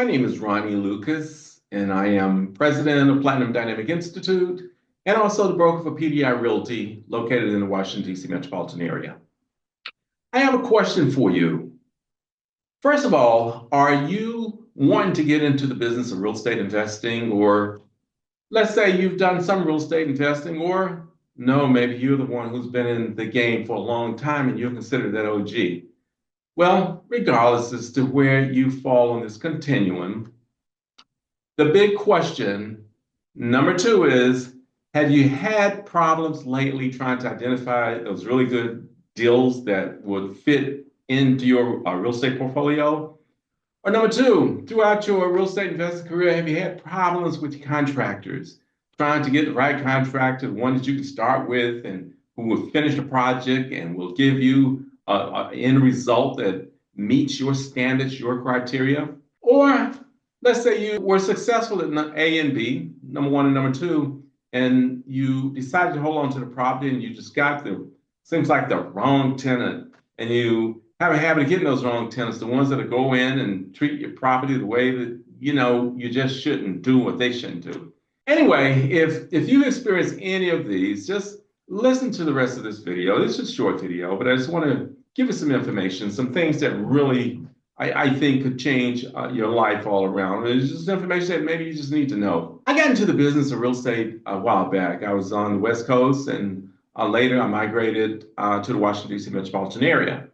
My name is Ronnie Lucas, and I am president of Platinum Dynamic Institute and also the broker for PDI Realty located in the Washington, D.C. metropolitan area. I have a question for you. First of all, are you wanting to get into the business of real estate investing, or let's say you've done some real estate investing, or no, maybe you're the one who's been in the game for a long time and you're considered that OG? Well, regardless as to where you fall on this continuum, the big question, number two, is have you had problems lately trying to identify those really good deals that would fit into your real estate portfolio? Or number two, throughout your real estate investing career, have you had problems with contractors trying to get the right contractor, the one that you can start with and who will finish the project and will give you an end result that meets your standards, your criteria? Or let's say you were successful at A and B, number one and number two, and you decided to hold on to the property and you just got seems like the wrong tenant. And you have a habit of getting those wrong tenants, the ones that go in and treat your property the way that, you just shouldn't do what they shouldn't do. Anyway, if you've experienced any of these, just listen to the rest of this video. It's just a short video, but I just want to give you some information, some things that really I think could change your life all around. It's just information that maybe you just need to know. I got into the business of real estate a while back. I was on the West Coast, and later I migrated to the Washington, D.C. metropolitan area.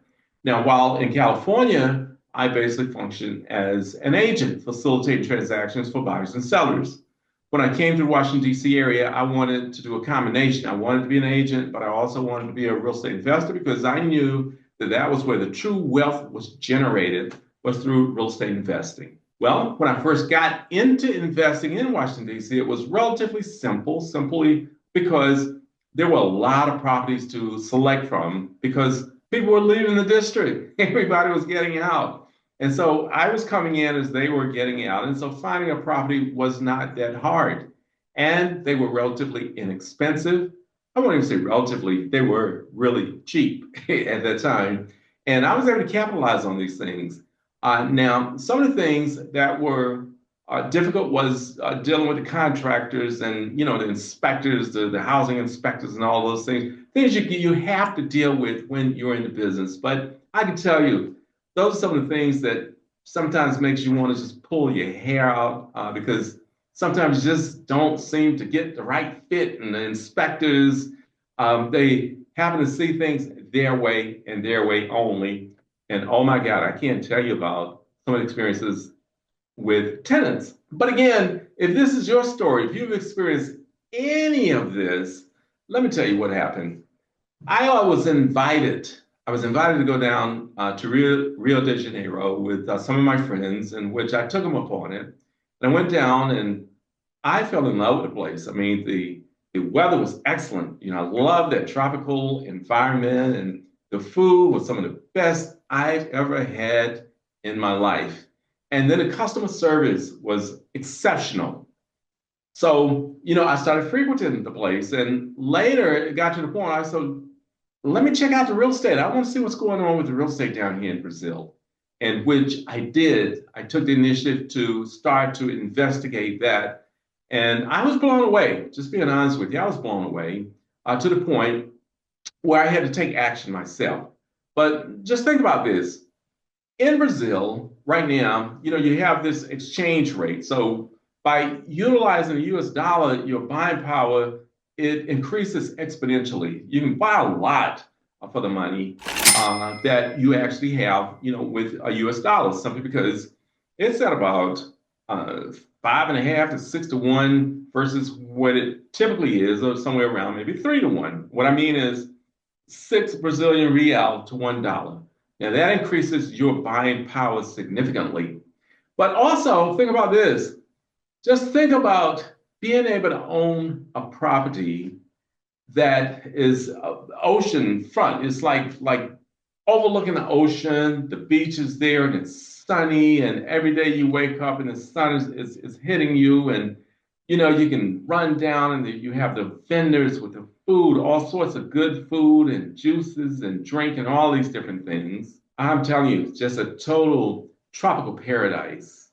Now, while in California, I basically functioned as an agent, facilitating transactions for buyers and sellers. When I came to the Washington, D.C. area, I wanted to do a combination. I wanted to be an agent, but I also wanted to be a real estate investor because I knew that was where the true wealth was generated, was through real estate investing. Well, when I first got into investing in Washington, D.C., it was relatively simple, simply because there were a lot of properties to select from because people were leaving the district. Everybody was getting out. And so I was coming in as they were getting out. And so finding a property was not that hard. And they were relatively inexpensive. I won't even say relatively, they were really cheap at that time. And I was able to capitalize on these things. Now, some of the things that were difficult was dealing with the contractors and, the inspectors, the housing inspectors and all those things you have to deal with when you're in the business. But I can tell you, those are some of the things that sometimes makes you want to just pull your hair out because sometimes you just don't seem to get the right fit, and the inspectors, they happen to see things their way and their way only. And oh my God, I can't tell you about some of the experiences with tenants. But again, if this is your story, if you've experienced any of this, let me tell you what happened. I was invited to go down to Rio de Janeiro with some of my friends, in which I took them upon it. And I went down and I fell in love with the place. I mean, the weather was excellent. I love that tropical environment, and the food was some of the best I've ever had in my life. And then the customer service was exceptional. So, I started frequenting the place, and later it got to the point I said, let me check out the real estate. I want to see what's going on with the real estate down here in Brazil. And which I did. I took the initiative to start to investigate that. And I was blown away, just being honest with you. I was blown away to the point where I had to take action myself. But just think about this. In Brazil, right now, you have this exchange rate. So by utilizing the US dollar, your buying power, it increases exponentially. You can buy a lot for the money that you actually have, with a US dollar, simply because it's at about 5.5 to 6 to 1 versus what it typically is, or somewhere around maybe 3 to 1. What I mean is 6 Brazilian real to $1. Now that increases your buying power significantly. But also think about this. Just think about being able to own a property that is ocean front. It's like overlooking the ocean, the beach is there, and it's sunny, and every day you wake up and the sun is hitting you, and you can run down and you have the vendors with the food, all sorts of good food and juices and drink and all these different things. I'm telling you, it's just a total tropical paradise.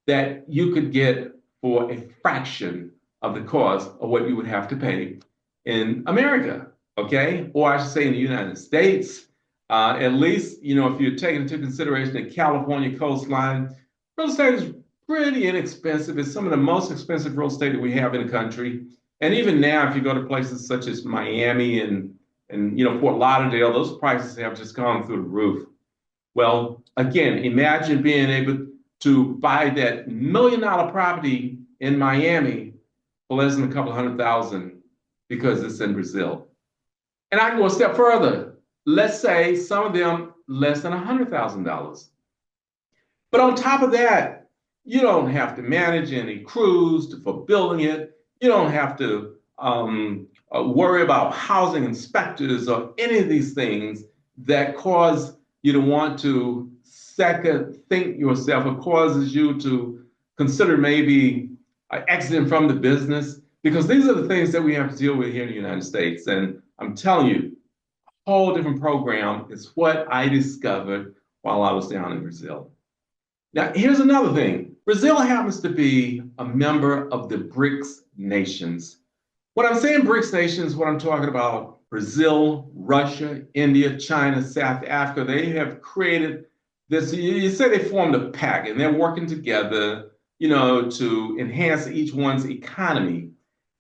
that you could get for a fraction of the cost of what you would have to pay in America, okay? Or I should say in the United States. At least, if you're taking into consideration the California coastline, real estate is pretty inexpensive. It's some of the most expensive real estate that we have in the country. And even now, if you go to places such as Miami and Fort Lauderdale, those prices have just gone through the roof. Well, again, imagine being able to buy that $1 million property in Miami for less than a couple of $100,000 because it's in Brazil. And I can go a step further. Let's say some of them less than $100,000. But on top of that, you don't have to manage any crews for building it. You don't have to worry about housing inspectors or any of these things that cause you to want to second think yourself or causes you to consider maybe exiting from the business, because these are the things that we have to deal with here in the United States. And I'm telling you, a whole different program is what I discovered while I was down in Brazil. Now, here's another thing. Brazil happens to be a member of the BRICS nations. When I'm saying BRICS nations, what I'm talking about, Brazil, Russia, India, China, South Africa, they have created this, you say they formed a pact and they're working together, to enhance each one's economy.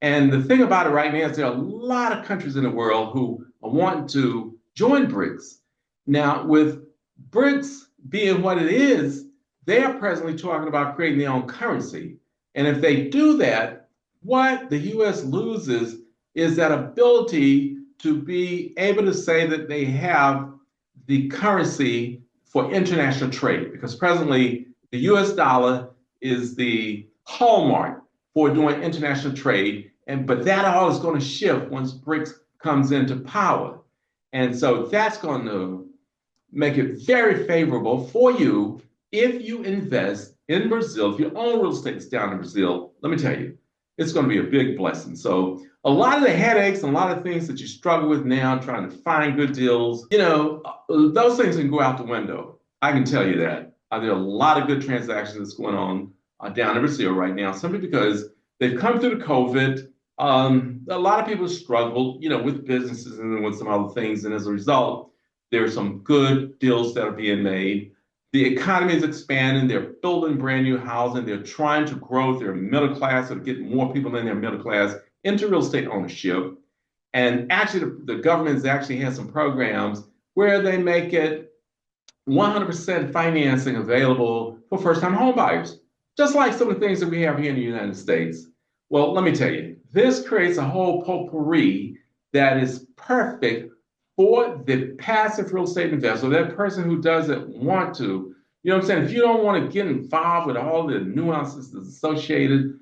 And the thing about it right now is there are a lot of countries in the world who are wanting to join BRICS. Now, with BRICS being what it is, they are presently talking about creating their own currency. And if they do that, what the US loses is that ability to be able to say that they have the currency for international trade, because presently the US dollar is the hallmark for doing international trade. But that all is going to shift once BRICS comes into power. And so that's going to make it very favorable for you if you invest in Brazil. If you own real estate down in Brazil, let me tell you, it's going to be a big blessing. So a lot of the headaches and a lot of things that you struggle with now, trying to find good deals, those things can go out the window. I can tell you that. There are a lot of good transactions that's going on down in Brazil right now, simply because they've come through the COVID. A lot of people struggle, with businesses and with some other things. And as a result, there are some good deals that are being made. The economy is expanding. They're building brand new housing. They're trying to grow their middle class or get more people in their middle class into real estate ownership. And actually, the government actually has some programs where they make it 100% financing available for first-time home buyers, just like some of the things that we have here in the United States. Well, let me tell you, this creates a whole potpourri that is perfect for the passive real estate investor, that person who doesn't want to, if you don't want to get involved with all the nuances that's associated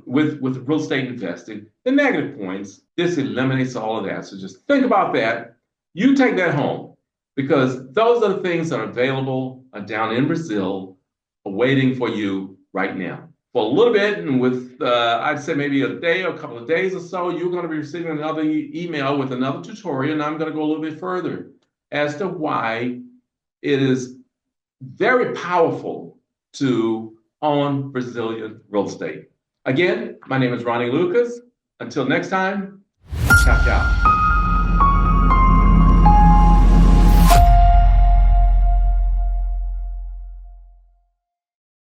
with real estate investing, the negative points, this eliminates all of that. So just think about that. You take that home, because those are the things that are available down in Brazil, awaiting for you right now. For a little bit, and with, I'd say maybe a day or a couple of days or so, you're going to be receiving another email with another tutorial, and I'm going to go a little bit further as to why it is very powerful to own Brazilian real estate. Again, my name is Ronnie Lucas. Until next time, ciao, ciao.